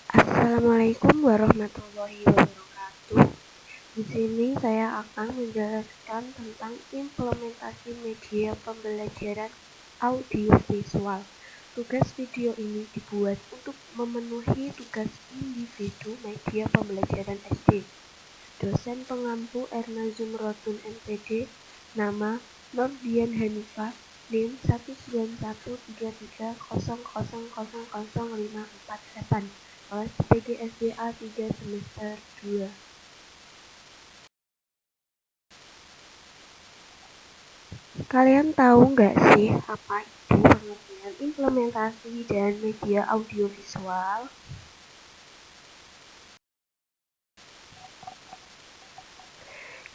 Assalamualaikum warahmatullahi wabarakatuh. Di sini saya akan menjelaskan tentang implementasi media pembelajaran audiovisual. Tugas video ini dibuat untuk memenuhi tugas individu media pembelajaran SD. Dosen pengampu Erna Zumrotun MPD, nama Nurdian Hanifah, NIM 1913300000548, kelas PGSDA 3 semester 2. Kalian tahu nggak sih apa itu pengertian implementasi dan media audiovisual?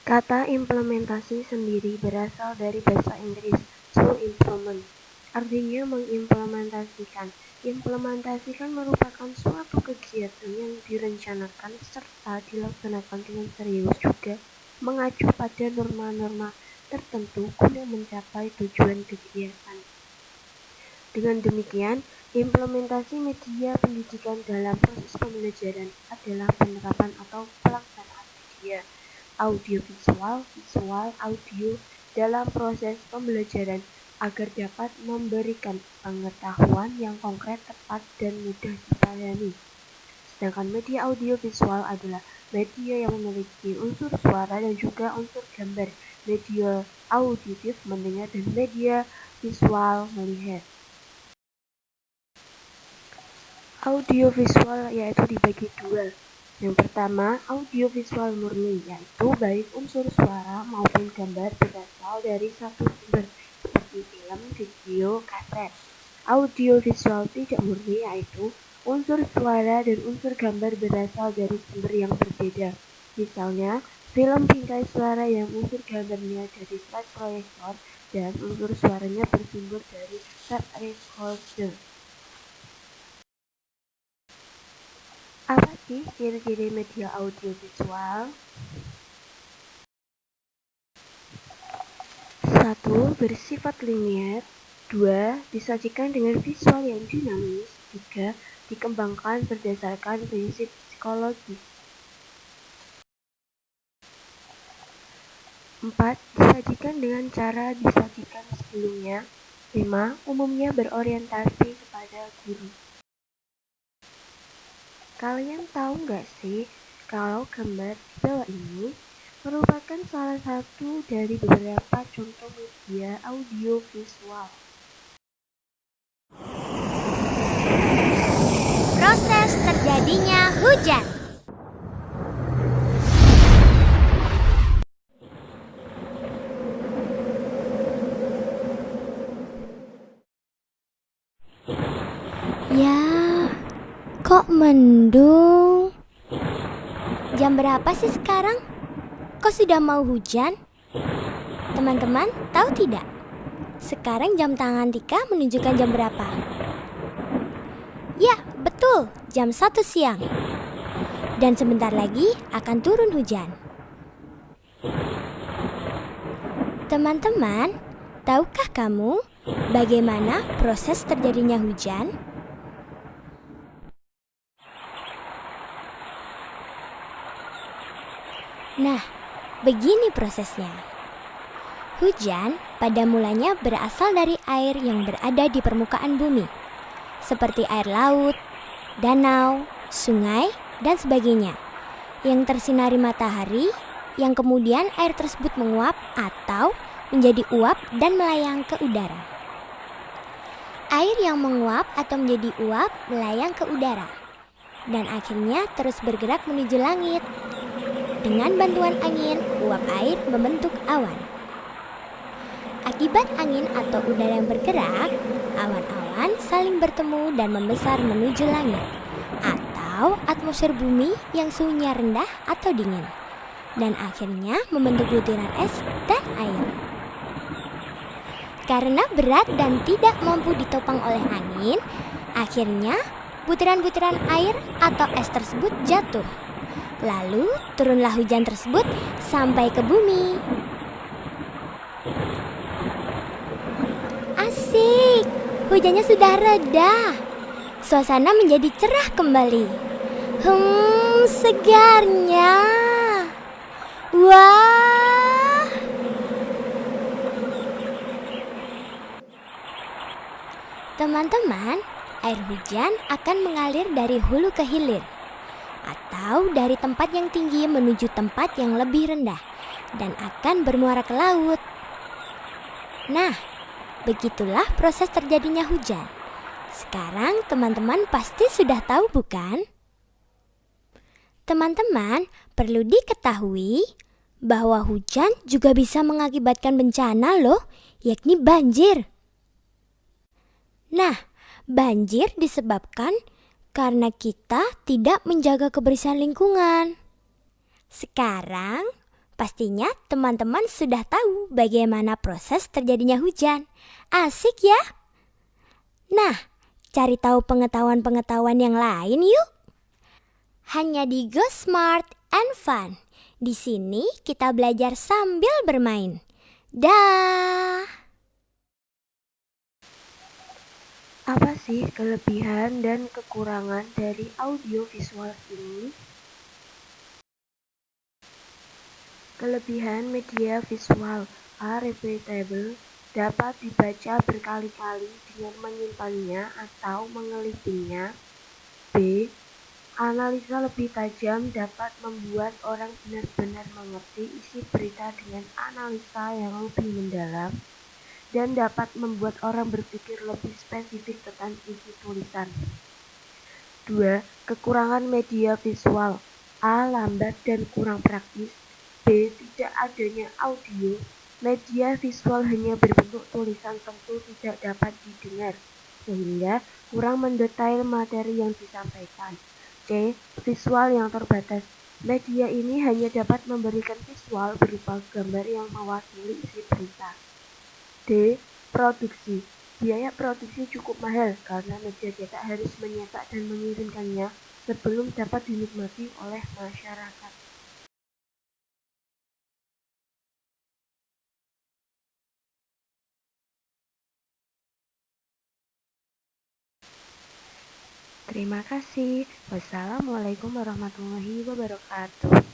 Kata implementasi sendiri berasal dari bahasa Inggris to implement, artinya mengimplementasikan. Implementasikan merupakan suatu kegiatan yang direncanakan serta dilaksanakan dengan serius, juga mengacu pada norma-norma tertentu guna mencapai tujuan kegiatan. Dengan demikian, implementasi media pendidikan dalam proses pembelajaran adalah penerapan atau pelaksanaan media audiovisual, visual, audio dalam proses pembelajaran agar dapat memberikan pengetahuan yang konkret, tepat, dan mudah dipahami. Sedangkan media audiovisual adalah media yang memiliki unsur suara dan juga unsur gambar. Media auditif mendengar dan media visual melihat. Audiovisual yaitu dibagi dua. Yang pertama, audiovisual murni, yaitu baik unsur suara maupun gambar berasal dari satu sumber, seperti film, video, kaset. Audiovisual tidak murni, yaitu unsur suara dan unsur gambar berasal dari sumber yang berbeda. Misalnya, film bingkai suara yang unsur gambarnya dari slide proyektor dan unsur suaranya bersumber dari tape recorder. Apa sih ciri-ciri media audiovisual? 1. Bersifat linear. 2. Disajikan dengan visual yang dinamis. 3. Dikembangkan berdasarkan prinsip psikologis. 4. Disajikan dengan cara disajikan sebelumnya. 5. Umumnya berorientasi kepada guru. Kalian tahu nggak sih kalau gambar di bawah ini merupakan salah satu dari beberapa contoh media audiovisual. Proses terjadinya hujan. Ya, kok mendung? Jam berapa sih sekarang? Kok sudah mau hujan? Teman-teman, tahu tidak? Sekarang jam tangan Tika menunjukkan jam berapa? Ya, betul, jam 1 siang. Dan sebentar lagi akan turun hujan. Teman-teman, tahukah kamu bagaimana proses terjadinya hujan? Nah, begini prosesnya. Hujan pada mulanya berasal dari air yang berada di permukaan bumi, seperti air laut, danau, sungai, dan sebagainya, yang tersinari matahari, yang kemudian air tersebut menguap atau menjadi uap dan melayang ke udara. Air yang menguap atau menjadi uap melayang ke udara, dan akhirnya terus bergerak menuju langit. Dengan bantuan angin, uap air membentuk awan. Akibat angin atau udara yang bergerak, awan-awan saling bertemu dan membesar menuju langit, atau atmosfer bumi yang suhunya rendah atau dingin, dan akhirnya membentuk butiran es dan air. Karena berat dan tidak mampu ditopang oleh angin, akhirnya butiran-butiran air atau es tersebut jatuh. Lalu turunlah hujan tersebut sampai ke bumi. Asik, hujannya sudah reda. Suasana menjadi cerah kembali. Segarnya. Wah. Teman-teman, air hujan akan mengalir dari hulu ke hilir atau dari tempat yang tinggi menuju tempat yang lebih rendah dan akan bermuara ke laut. Nah, begitulah proses terjadinya hujan. Sekarang teman-teman pasti sudah tahu, bukan? Teman-teman, perlu diketahui bahwa hujan juga bisa mengakibatkan bencana loh, yakni banjir. Nah, banjir disebabkan karena kita tidak menjaga kebersihan lingkungan. Sekarang, pastinya teman-teman sudah tahu bagaimana proses terjadinya hujan. Asik ya? Nah, cari tahu pengetahuan-pengetahuan yang lain yuk. Hanya di Go Smart and Fun. Di sini kita belajar sambil bermain. Dah. Apa sih kelebihan dan kekurangan dari audio visual ini? Kelebihan media visual are repeatable, dapat dibaca berkali-kali dengan menyimpannya atau mengelitinya. B. Analisa lebih tajam dapat membuat orang benar-benar mengerti isi berita dengan analisa yang lebih mendalam dan dapat membuat orang berpikir lebih spesifik tentang isi tulisan. 2. Kekurangan media visual. A. Lambat dan kurang praktis. B. Tidak adanya audio. Media visual hanya berbentuk tulisan tentu tidak dapat didengar, sehingga kurang mendetail materi yang disampaikan. C. Visual yang terbatas. Media ini hanya dapat memberikan visual berupa gambar yang mewakili isi berita. D. Produksi. Biaya produksi cukup mahal karena media cetak harus menyetak dan mengirimkannya sebelum dapat dinikmati oleh masyarakat. Terima kasih. Wassalamualaikum warahmatullahi wabarakatuh.